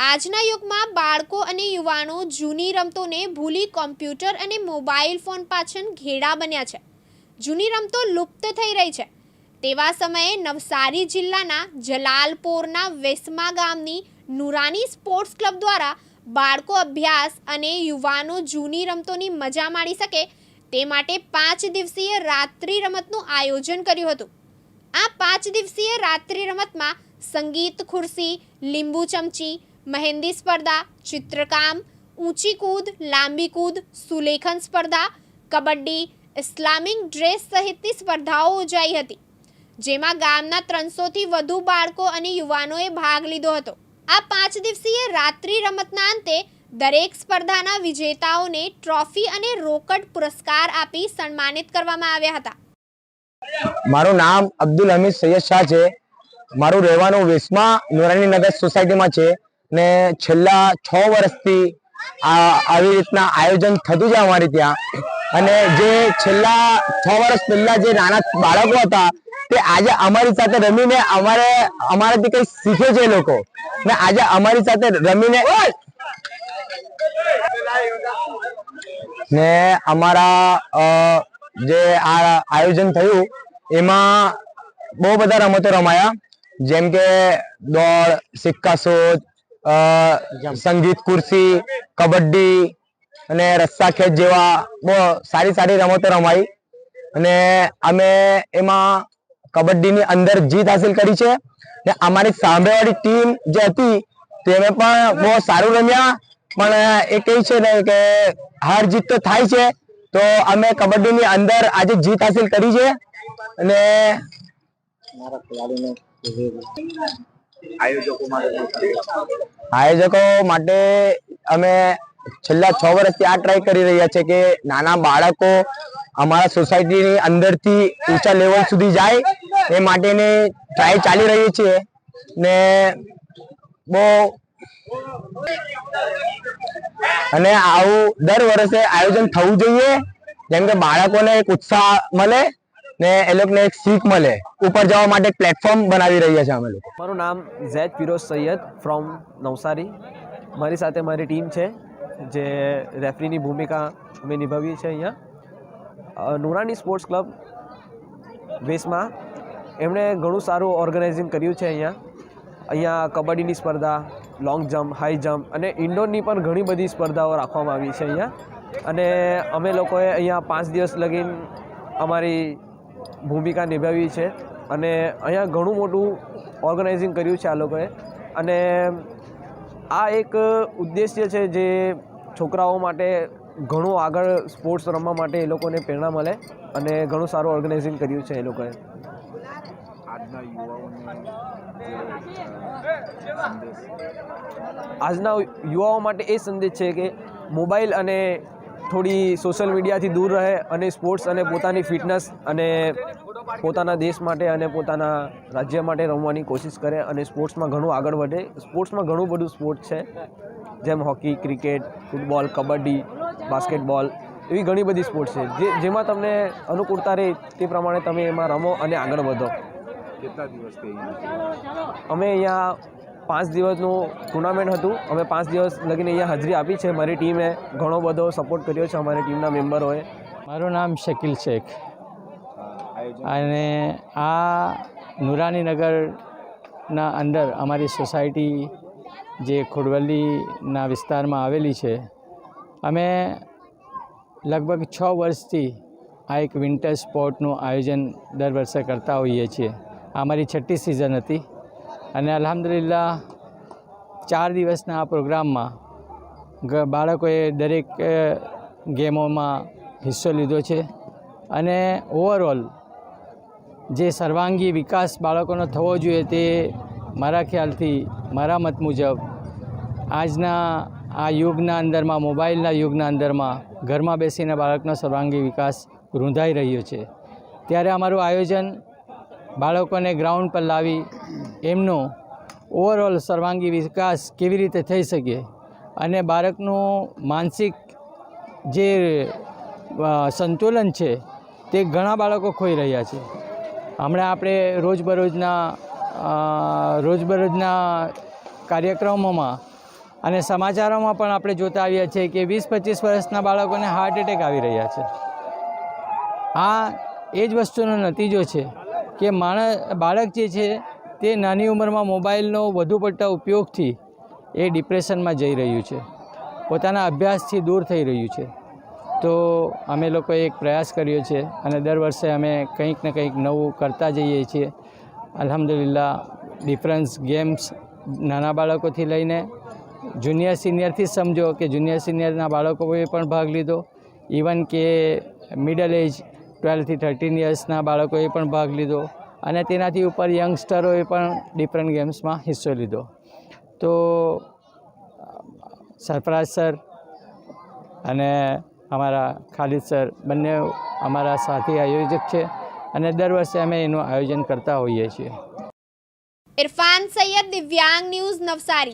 આજના યુગમાં બાળકો અને યુવાનો જૂની રમતોને ભૂલી કોમ્પ્યુટર અને મોબાઈલ ફોન પાછળ ઘેડા બન્યા છે. જૂની રમતો લુપ્ત થઈ રહી છે. તેવા સમયે નવસારી જિલ્લાના જલાલપોરના વેસમા ગામની નુરાની સ્પોર્ટ્સ ક્લબ દ્વારા બાળકો અભ્યાસ અને યુવાનો જૂની રમતોની મજા માણી શકે તે માટે 5 દિવસીય રાત્રિ રમતનું આયોજન કર્યું હતું. આ 5 દિવસીય રાત્રિ રમતમાં સંગીત ખુરશી, લીંબુ ચમચી, મહેંદી સ્પર્ધા, ચિત્રકામ, ઊંચી કૂદ, લાંબી કૂદ, સુલેખન સ્પર્ધા, કબડ્ડી, ઇસ્લામિક ડ્રેસ સહિતની સ્પર્ધાઓ યોજાઈ હતી, જેમાં ગામના 300થી વધુ બાળકો અને યુવાનોએ ભાગ લીધો હતો. આ 5 દિવસીય રાત્રિ રમતના અંતે દરેક સ્પર્ધાના વિજેતાઓને ટ્રોફી અને રોકડ પુરસ્કાર આપી સન્માનિત કરવામાં આવ્યા હતા. મારું નામ અબ્દુલ હમીદ સૈયદ શાહ છે. મારું રહેવાનું વેસમા નુરાની નગર સોસાયટીમાં છે ને છેલ્લા 6 વર્ષથી આવી રીતના આયોજન થતું છે અમારી ત્યાં. અને જે છેલ્લા 6 વર્ષ પહેલા જે નાના બાળકો હતા તે આજે અમારી સાથે રમીને અમારાથી કંઈ શીખે છે એ લોકો, ને આજે અમારી સાથે રમીને ને અમારા જે આ આયોજન થયું એમાં બહુ બધા રમતો રમાયા, જેમ કે દોડ, સિક્કાસોદ, સંગીત ખુરશી, કબડ્ડી અને રસ્સા ખેંચ જેવા બહુ સારી રમતો રમાઈ. અને અમે એમાં કબડ્ડીની અંદર જીત હાસિલ કરી છે. ને અમારી સામેવાળી ટીમ જે હતી તેને પણ બહુ સારું રમ્યા, પણ એ કહે છે ને કે હાર જીત તો થાય છે, તો અમે કબડ્ડીની અંદર આજે જીત હાસિલ કરી છે. અને આયોજકો માટે અમે છેલ્લા 6 વર્ષથી આ ટ્રાય કરી રહ્યા છે કે નાના બાળકો અમારા સોસાયટીની અંદરથી ઊંચા લેવલ સુધી જાય એ માટેની ટ્રાય ચાલી રહી છે. ને બહુ અને આવું દર વર્ષે આયોજન થવું જોઈએ, જેમ કે બાળકોને એક ઉત્સાહ મળે ને એ લોકોને એક શીખ મળે. ઉપર જવા માટે પ્લેટફોર્મ બનાવી રહ્યા છે અમે લોકો. મારું નામ ઝૈદ ફિરોઝ સૈયદ ફ્રોમ નવસારી. મારી સાથે મારી ટીમ છે જે રેફરીની ભૂમિકા અમે નિભાવીએ છીએ. અહીંયા નુરાની સ્પોર્ટ્સ ક્લબ વેસમાં એમણે ઘણું સારું ઓર્ગેનાઇઝિંગ કર્યું છે. અહીંયા કબડ્ડીની સ્પર્ધા, લોંગ જમ્પ, હાઈ જમ્પ અને ઇન્ડોરની પણ ઘણી બધી સ્પર્ધાઓ રાખવામાં આવી છે અહીંયા. અને અમે લોકોએ અહીંયા 5 દિવસ લગીન અમારી ભૂમિકા નિભાવી છે. અને અહીંયા ઘણું મોટું ઓર્ગેનાઇઝિંગ કર્યું છે આ લોકોએ. અને આ એક ઉદ્દેશ્ય છે જે છોકરાઓ માટે ઘણું આગળ સ્પોર્ટ્સ રમવા માટે એ લોકોને પ્રેરણા મળે, અને ઘણું સારું ઓર્ગેનાઇઝિંગ કર્યું છે એ લોકોએ. આજના યુવાઓ માટે એ સંદેશ છે કે મોબાઈલ અને થોડી સોશિયલ મીડિયાથી દૂર રહે અને સ્પોર્ટ્સ અને પોતાની ફિટનેસ અને પોતાના દેશ માટે અને પોતાના રાજ્ય માટે રમવાની કોશિશ કરે અને સ્પોર્ટ્સમાં ઘણું આગળ વધે. સ્પોર્ટ્સમાં ઘણું બધું સ્પોર્ટ્સ છે, જેમ hockey, cricket, football, kabaddi, basketball, એવી ઘણી બધી સ્પોર્ટ્સ છે જેમાં તમને અનુકૂળતા રહે તે પ્રમાણે તમે એમાં રમો અને આગળ વધો. કેટલા દિવસથી અમે અહીંયા 5 દિવસનું ટુર્નામેન્ટ હતું. અમે 5 દિવસ લગીને અહીંયા હાજરી આપી છે. મારી ટીમે ઘણો બધો સપોર્ટ કર્યો છે, અમારી ટીમના મેમ્બરોએ. મારું નામ શકીલ શેખ અને આ નુરાની નગરના અંદર અમારી સોસાયટી જે ખોડવલ્લીના વિસ્તારમાં આવેલી છે, અમે લગભગ 6 વર્ષથી આ એક વિન્ટર સ્પોર્ટનું આયોજન દર વર્ષે કરતા હોઈએ છીએ. અમારી 6ઠ્ઠી સિઝન હતી અને અલ્હમ્દુલિલ્લાહ 4 દિવસના આ પ્રોગ્રામમાં બાળકોએ દરેક ગેમોમાં હિસ્સો લીધો છે. અને ઓવરઓલ જે સર્વાંગી વિકાસ બાળકોનો થવો જોઈએ તે મારા ખ્યાલથી, મારા મત મુજબ આજના આ યુગના અંદરમાં, મોબાઈલના યુગના અંદરમાં ઘરમાં બેસીને બાળકનો સર્વાંગી વિકાસ રૂંધાઈ રહ્યો છે. ત્યારે અમારું આયોજન બાળકોને ગ્રાઉન્ડ પર લાવી એમનો ઓવરઓલ સર્વાંગી વિકાસ કેવી રીતે થઈ શકે અને બાળકનું માનસિક જે સંતુલન છે તે ઘણા બાળકો ખોઈ રહ્યા છે. હમણાં આપણે રોજબરોજના કાર્યક્રમોમાં અને સમાચારોમાં પણ આપણે જોતા આવ્યા છીએ કે 20-25 વર્ષના બાળકોને હાર્ટ એટેક આવી રહ્યા છે. આ એ જ વસ્તુનો નતીજો છે કે બાળક જે છે તે નાની ઉંમરમાં મોબાઈલનો વધુ પડતા ઉપયોગથી એ ડિપ્રેશનમાં જઈ રહ્યું છે, પોતાના અભ્યાસથી દૂર થઈ રહ્યું છે. તો અમે લોકોએ એક પ્રયાસ કર્યો છે અને દર વર્ષે અમે કંઈક ને કંઈક નવું કરતા જઈએ છીએ. અલ્હમ્દુલિલ્લાહ ડિફરન્સ ગેમ્સ નાના બાળકોથી લઈને જુનિયર સિનિયરથી સમજો કે જુનિયર સિનિયરના બાળકોએ પણ ભાગ લીધો, ઇવન કે મિડલ એજ 12 થી 13 યર્સના બાળકોએ પણ ભાગ લીધો અને તેનાથી ઉપર યંગસ્ટરોએ પણ ડિફરન્ટ ગેમ્સમાં હિસ્સો લીધો. તો સરફરાજ સર અને અમારા ખાલિદ સર બંને અમારા સાથી આયોજક છે અને દર વર્ષે અમે એનું આયોજન કરતા હોઈએ છીએ. ઇરફાન સૈયદ, દિવ્યાંગ ન્યૂઝ, નવસારી.